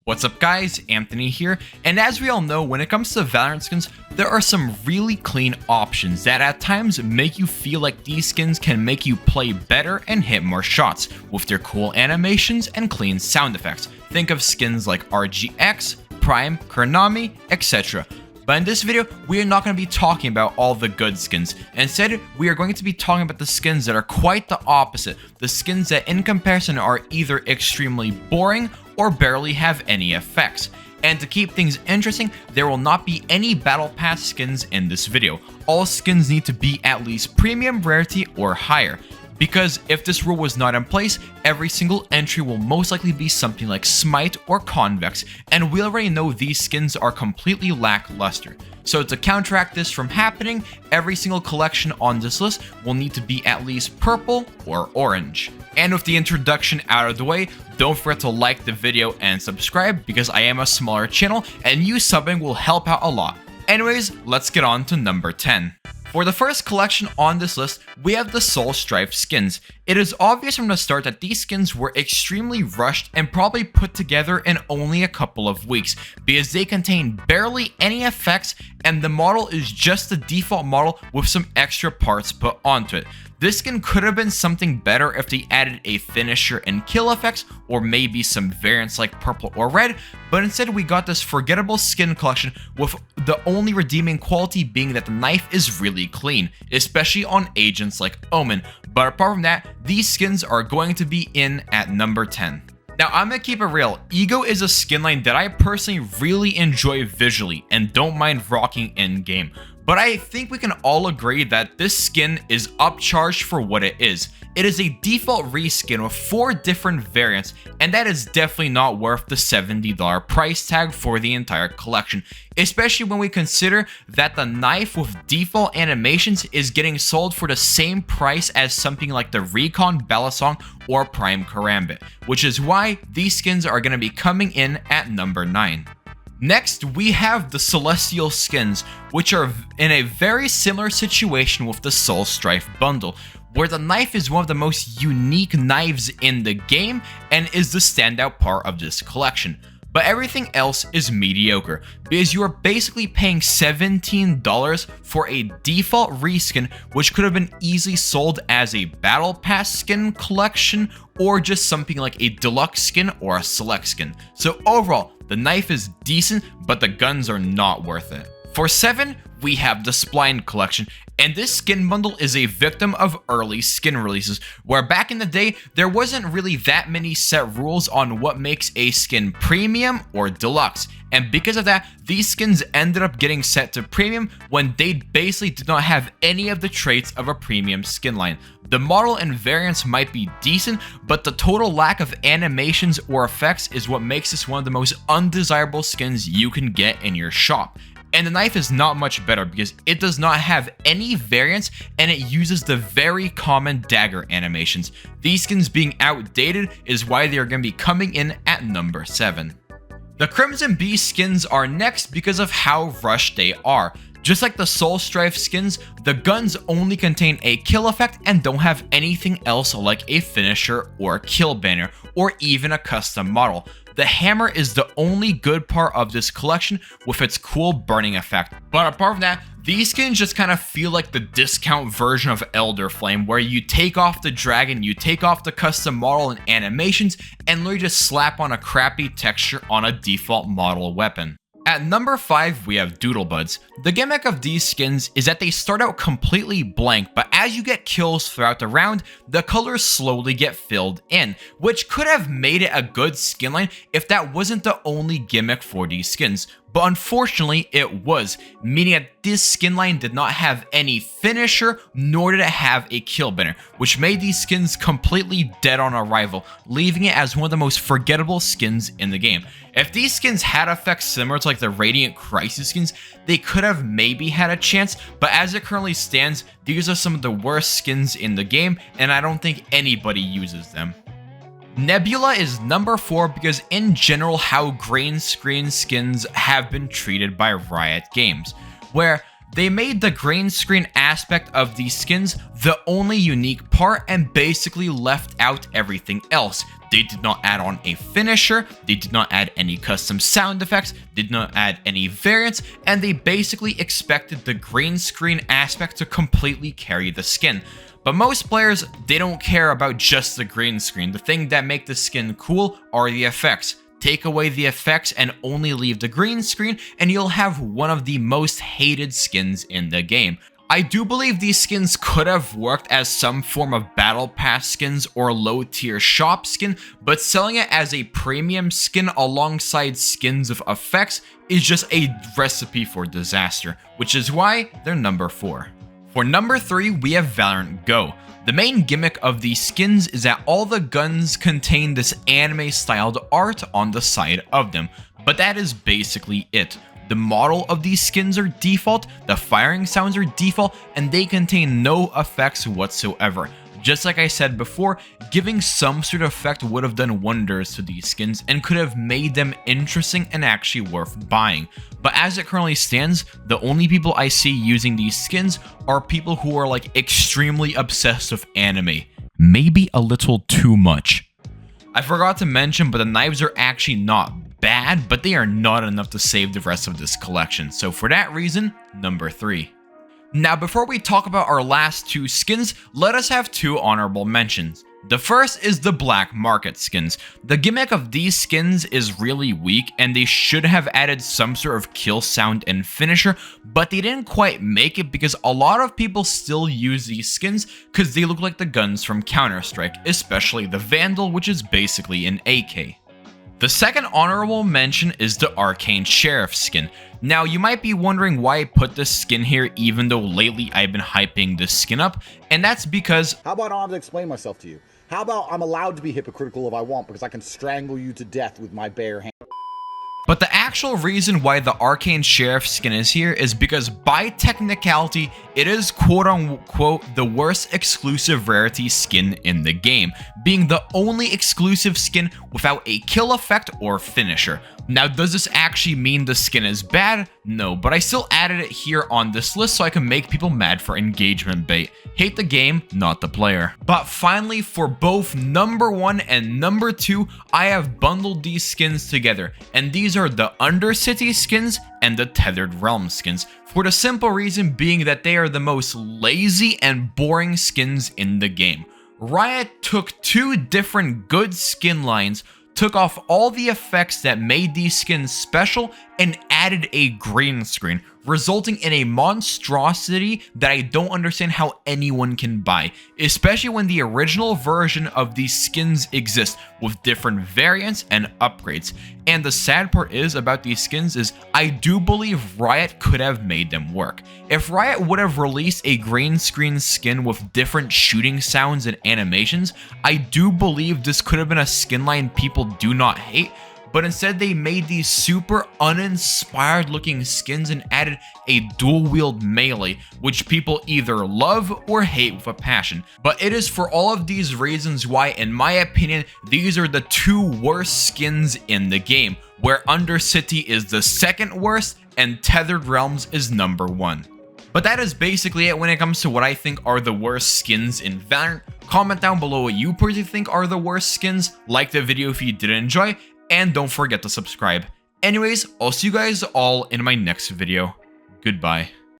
What's up guys, Anthony here, and as we all know, when it comes to Valorant skins, there are some really clean options that at times make you feel like these skins can make you play better and hit more shots, with their cool animations and clean sound effects. Think of skins like RGX, Prime, Konami, etc. But in this video, we are not going to be talking about all the good skins. Instead, we are going to be talking about the skins that are quite the opposite. The skins that in comparison are either extremely boring or barely have any effects. And to keep things interesting, there will not be any Battle Pass skins in this video. All skins need to be at least premium rarity or higher. Because if this rule was not in place, every single entry will most likely be something like Smite or Convex, and we already know these skins are completely lackluster. So to counteract this from happening, every single collection on this list will need to be at least purple or orange. And with the introduction out of the way, don't forget to like the video and subscribe because I am a smaller channel and you subbing will help out a lot. Anyways, let's get on to number 10. For the first collection on this list, we have the Soul Strife skins. It is obvious from the start that these skins were extremely rushed and probably put together in only a couple of weeks, because they contain barely any effects and the model is just the default model with some extra parts put onto it. This skin could have been something better if they added a finisher and kill effects, or maybe some variants like purple or red, but instead we got this forgettable skin collection with the only redeeming quality being that the knife is really clean, especially on agents like Omen. But apart from that, these skins are going to be in at number 10. Now, I'm gonna keep it real. Ego is a skin line that I personally really enjoy visually and don't mind rocking in game. But I think we can all agree that this skin is upcharged for what it is. It is a default reskin with 4 different variants, and that is definitely not worth the $70 price tag for the entire collection, especially when we consider that the knife with default animations is getting sold for the same price as something like the Recon Balisong or Prime Karambit, which is why these skins are going to be coming in at number 9. Next, we have the Celestial skins, which are in a very similar situation with the Soul Strife bundle, where the knife is one of the most unique knives in the game and is the standout part of this collection. But everything else is mediocre, because you are basically paying $17 for a default reskin, which could have been easily sold as a Battle Pass skin collection, or just something like a deluxe skin or a select skin. So overall, the knife is decent, but the guns are not worth it. For 7, we have the Spline collection, and this skin bundle is a victim of early skin releases, where back in the day, there wasn't really that many set rules on what makes a skin premium or deluxe. And because of that, these skins ended up getting set to premium when they basically did not have any of the traits of a premium skin line. The model and variants might be decent, but the total lack of animations or effects is what makes this one of the most undesirable skins you can get in your shop. And the knife is not much better because it does not have any variants and it uses the very common dagger animations. These skins being outdated is why they are going to be coming in at number 7. The Crimson Bee skins are next because of how rushed they are. Just like the Soul Strife skins, the guns only contain a kill effect and don't have anything else like a finisher or kill banner or even a custom model. The hammer is the only good part of this collection with its cool burning effect. But apart from that, these skins just kind of feel like the discount version of Elder Flame, where you take off the dragon, you take off the custom model and animations, and literally just slap on a crappy texture on a default model weapon. At number 5, we have Doodlebuds. The gimmick of these skins is that they start out completely blank, but as you get kills throughout the round, the colors slowly get filled in, which could have made it a good skin line if that wasn't the only gimmick for these skins. But unfortunately, it was, meaning that this skin line did not have any finisher, nor did it have a kill banner, which made these skins completely dead on arrival, leaving it as one of the most forgettable skins in the game. If these skins had effects similar to like the Radiant Crisis skins, they could have maybe had a chance, but as it currently stands, these are some of the worst skins in the game, and I don't think anybody uses them. Nebula is number 4 because in general how green screen skins have been treated by Riot Games, where They made the green screen aspect of these skins the only unique part and basically left out everything else. They did not add on a finisher, they did not add any custom sound effects, did not add any variants, and they basically expected the green screen aspect to completely carry the skin. But most players, they don't care about just the green screen. The thing that make the skin cool are the effects. Take away the effects and only leave the green screen, and you'll have one of the most hated skins in the game. I do believe these skins could have worked as some form of battle pass skins or low tier shop skin, but selling it as a premium skin alongside skins of effects is just a recipe for disaster, which is why they're number 4. For number 3, we have Valorant Go. The main gimmick of these skins is that all the guns contain this anime styled art on the side of them, but that is basically it. The model of these skins are default, the firing sounds are default, and they contain no effects whatsoever. Just like I said before, giving some sort of effect would have done wonders to these skins and could have made them interesting and actually worth buying. But as it currently stands, the only people I see using these skins are people who are like extremely obsessed with anime. Maybe a little too much. I forgot to mention, but the knives are actually not bad, but they are not enough to save the rest of this collection. So for that reason, number 3. Now before we talk about our last 2 skins, let us have 2 honorable mentions. The first is the black market skins. The gimmick of these skins is really weak and they should have added some sort of kill sound and finisher, but they didn't quite make it because a lot of people still use these skins because they look like the guns from Counter-Strike, especially the Vandal, which is basically an AK. The second honorable mention is the Arcane Sheriff skin. Now you might be wondering why I put this skin here even though lately I've been hyping this skin up, and that's because how about I don't have to explain myself to you? How about I'm allowed to be hypocritical if I want because I can strangle you to death with my bare hand? But the actual reason why the Arcane Sheriff skin is here is because by technicality, it is quote-unquote the worst exclusive rarity skin in the game, being the only exclusive skin without a kill effect or finisher. Now, does this actually mean the skin is bad? No, but I still added it here on this list so I can make people mad for engagement bait. Hate the game, not the player. But finally, for both number 1 and number 2, I have bundled these skins together, and these are the Undercity skins and the Tethered Realm skins, for the simple reason being that they are the most lazy and boring skins in the game. Riot took 2 different good skin lines, took off all the effects that made these skins special, and added a green screen, resulting in a monstrosity that I don't understand how anyone can buy, especially when the original version of these skins exists with different variants and upgrades. And the sad part is about these skins is I do believe Riot could have made them work. If Riot would have released a green screen skin with different shooting sounds and animations, I do believe this could have been a skin line people do not hate, but instead they made these super uninspired looking skins and added a dual wield melee, which people either love or hate with a passion. But it is for all of these reasons why, in my opinion, these are the 2 worst skins in the game, where Undercity is the second worst and Tethered Realms is number 1. But that is basically it when it comes to what I think are the worst skins in Valorant. Comment down below what you personally think are the worst skins, like the video if you did enjoy, and don't forget to subscribe. Anyways, I'll see you guys all in my next video. Goodbye.